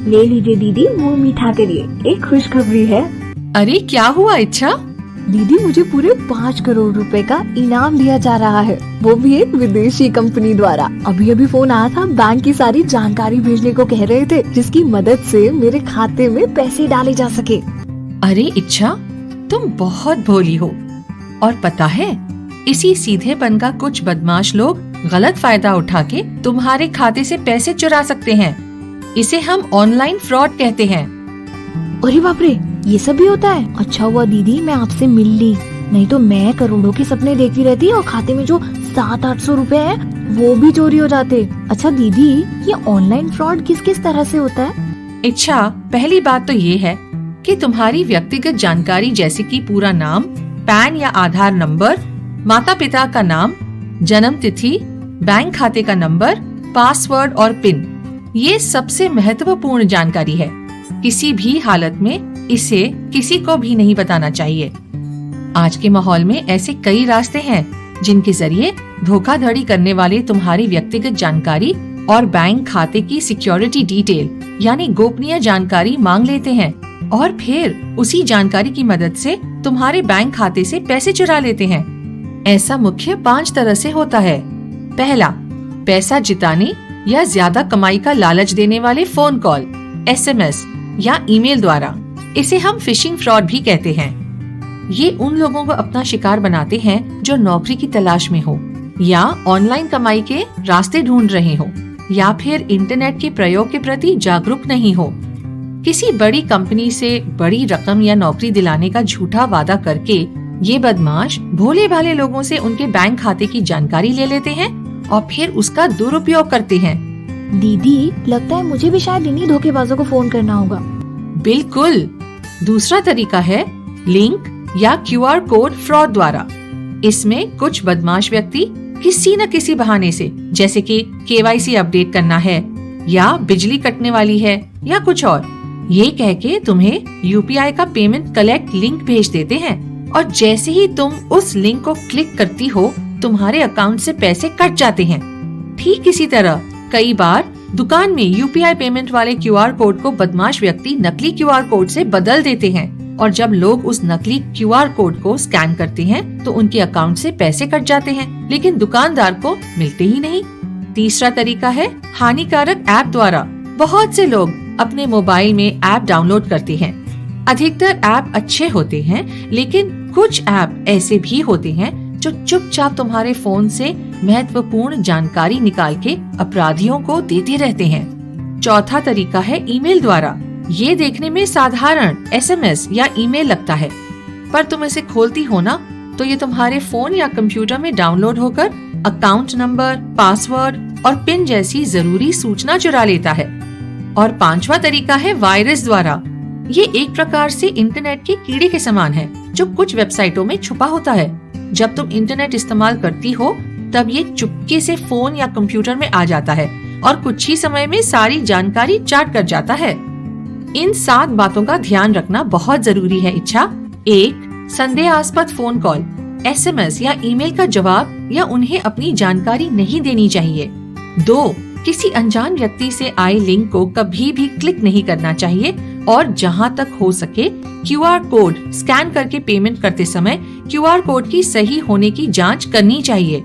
ले लीजिए दीदी, मुंह मीठा करिए, एक खुशखबरी है। अरे क्या हुआ इच्छा? दीदी मुझे पूरे 5 करोड़ रुपए का इनाम दिया जा रहा है, वो भी एक विदेशी कंपनी द्वारा। अभी अभी फोन आया था, बैंक की सारी जानकारी भेजने को कह रहे थे, जिसकी मदद से मेरे खाते में पैसे डाले जा सके। अरे इच्छा, तुम बहुत भोली हो। और पता है, इसी सीधेपन का कुछ बदमाश लोग गलत फायदा उठा के तुम्हारे खाते से पैसे चुरा सकते हैं। इसे हम ऑनलाइन फ्रॉड कहते हैं। अरे बाप रे, ये सब भी होता है? अच्छा हुआ दीदी मैं आपसे मिल ली, नहीं तो मैं करोड़ों के सपने देखती रहती और खाते में जो 700-800 रुपए है वो भी चोरी हो जाते। अच्छा दीदी, ये ऑनलाइन फ्रॉड किस किस तरह से होता है? इच्छा, पहली बात तो ये है कि तुम्हारी व्यक्तिगत जानकारी जैसे कि पूरा नाम, पैन या आधार नंबर, माता पिता का नाम, जन्म तिथि, बैंक खाते का नंबर, पासवर्ड और पिन, ये सबसे महत्वपूर्ण जानकारी है। किसी भी हालत में इसे किसी को भी नहीं बताना चाहिए। आज के माहौल में ऐसे कई रास्ते हैं जिनके जरिए धोखाधड़ी करने वाले तुम्हारी व्यक्तिगत जानकारी और बैंक खाते की सिक्योरिटी डिटेल यानी गोपनीय जानकारी मांग लेते हैं और फिर उसी जानकारी की मदद से तुम्हारे बैंक खाते से पैसे चुरा लेते हैं। ऐसा मुख्य 5 तरह से होता है। पहला, पैसा जिताने या ज्यादा कमाई का लालच देने वाले फोन कॉल, SMS या ईमेल द्वारा। इसे हम फिशिंग फ्रॉड भी कहते हैं। ये उन लोगों को अपना शिकार बनाते हैं जो नौकरी की तलाश में हो या ऑनलाइन कमाई के रास्ते ढूंढ रहे हो या फिर इंटरनेट के प्रयोग के प्रति जागरूक नहीं हो। किसी बड़ी कंपनी से बड़ी रकम या नौकरी दिलाने का झूठा वादा करके ये बदमाश भोले भाले लोगों से उनके बैंक खाते की जानकारी ले लेते हैं और फिर उसका दुरुपयोग करते हैं। दीदी लगता है मुझे भी शायद इन्हीं धोखेबाजों को फोन करना होगा। बिल्कुल। दूसरा तरीका है लिंक या QR कोड फ्रॉड द्वारा। इसमें कुछ बदमाश व्यक्ति किसी न किसी बहाने से, जैसे कि KYC अपडेट करना है या बिजली कटने वाली है या कुछ और, ये कह के तुम्हें UPI का पेमेंट कलेक्ट लिंक भेज देते हैं और जैसे ही तुम उस लिंक को क्लिक करती हो तुम्हारे अकाउंट से पैसे कट जाते हैं। ठीक इसी तरह कई बार दुकान में UPI पेमेंट वाले QR कोड को बदमाश व्यक्ति नकली QR कोड से बदल देते हैं और जब लोग उस नकली QR कोड को स्कैन करते हैं तो उनके अकाउंट से पैसे कट जाते हैं, लेकिन दुकानदार को मिलते ही नहीं। तीसरा तरीका है हानिकारक ऐप द्वारा। बहुत से लोग अपने मोबाइल में ऐप डाउनलोड करते हैं। अधिकतर ऐप अच्छे होते हैं, लेकिन कुछ ऐप ऐसे भी होते हैं जो चुपचाप तुम्हारे फोन से महत्वपूर्ण जानकारी निकाल के अपराधियों को देते रहते हैं। चौथा तरीका है ईमेल द्वारा। ये देखने में साधारण SMS या ईमेल लगता है, पर तुम इसे खोलती हो ना तो ये तुम्हारे फोन या कंप्यूटर में डाउनलोड होकर अकाउंट नंबर, पासवर्ड और पिन जैसी जरूरी सूचना चुरा लेता है। और पांचवा तरीका है वायरस द्वारा। ये एक प्रकार से इंटरनेट के कीड़े के समान है जो कुछ वेबसाइटों में छुपा होता है। जब तुम इंटरनेट इस्तेमाल करती हो तब ये चुपके से फोन या कंप्यूटर में आ जाता है और कुछ ही समय में सारी जानकारी चाट कर जाता है। इन 7 बातों का ध्यान रखना बहुत जरूरी है इच्छा। 1. संदेहास्पद फोन कॉल, SMS या ईमेल का जवाब या उन्हें अपनी जानकारी नहीं देनी चाहिए। 2. किसी अनजान व्यक्ति से आए लिंक को कभी भी क्लिक नहीं करना चाहिए और जहां तक हो सके QR कोड स्कैन करके पेमेंट करते समय QR कोड की सही होने की जांच करनी चाहिए।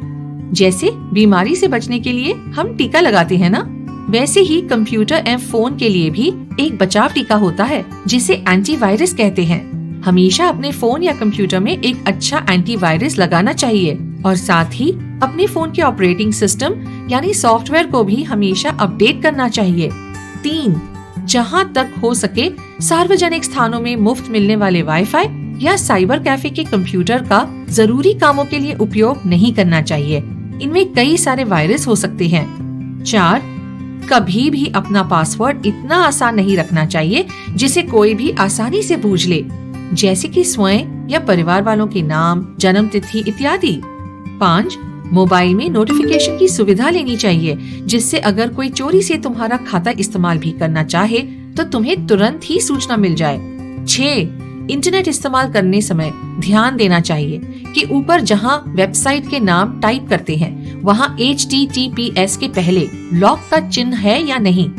जैसे बीमारी से बचने के लिए हम टीका लगाते हैं ना, वैसे ही कंप्यूटर एवं फोन के लिए भी एक बचाव टीका होता है जिसे एंटीवायरस कहते हैं। हमेशा अपने फोन या कंप्यूटर में एक अच्छा एंटीवायरस लगाना चाहिए और साथ ही अपने फोन के ऑपरेटिंग सिस्टम यानी सॉफ्टवेयर को भी हमेशा अपडेट करना चाहिए। 3. जहां तक हो सके सार्वजनिक स्थानों में मुफ्त मिलने वाले वाईफाई या साइबर कैफे के कंप्यूटर का जरूरी कामों के लिए उपयोग नहीं करना चाहिए। इनमें कई सारे वायरस हो सकते हैं। 4. कभी भी अपना पासवर्ड इतना आसान नहीं रखना चाहिए जिसे कोई भी आसानी से बूझ ले, जैसे कि स्वयं या परिवार वालों के नाम, जन्म तिथि इत्यादि। 5. मोबाइल में नोटिफिकेशन की सुविधा लेनी चाहिए जिससे अगर कोई चोरी से तुम्हारा खाता इस्तेमाल भी करना चाहे तो तुम्हें तुरंत ही सूचना मिल जाए। 6. इंटरनेट इस्तेमाल करने समय ध्यान देना चाहिए कि ऊपर जहां वेबसाइट के नाम टाइप करते हैं वहां HTTPS के पहले लॉक का चिन्ह है या नहीं।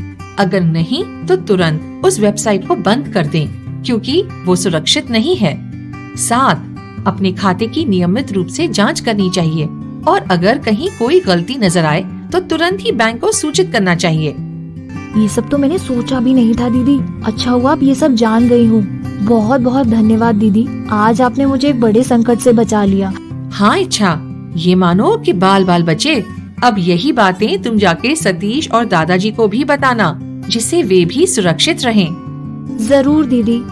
अगर नहीं तो तुरंत उस वेबसाइट को बंद कर दें, क्योंकि वो सुरक्षित नहीं है। 7. अपने खाते की नियमित रूप से जांच करनी चाहिए और अगर कहीं कोई गलती नजर आए तो तुरंत ही बैंक को सूचित करना चाहिए। ये सब तो मैंने सोचा भी नहीं था दीदी। अच्छा हुआ अब ये सब जान गई हूँ। बहुत बहुत धन्यवाद दीदी, आज आपने मुझे एक बड़े संकट से बचा लिया। हाँ इच्छा, ये मानो कि बाल बाल बचे। अब यही बातें तुम जाके सतीश और दादाजी को भी बताना, जिससे वे भी सुरक्षित रहें। जरूर दीदी।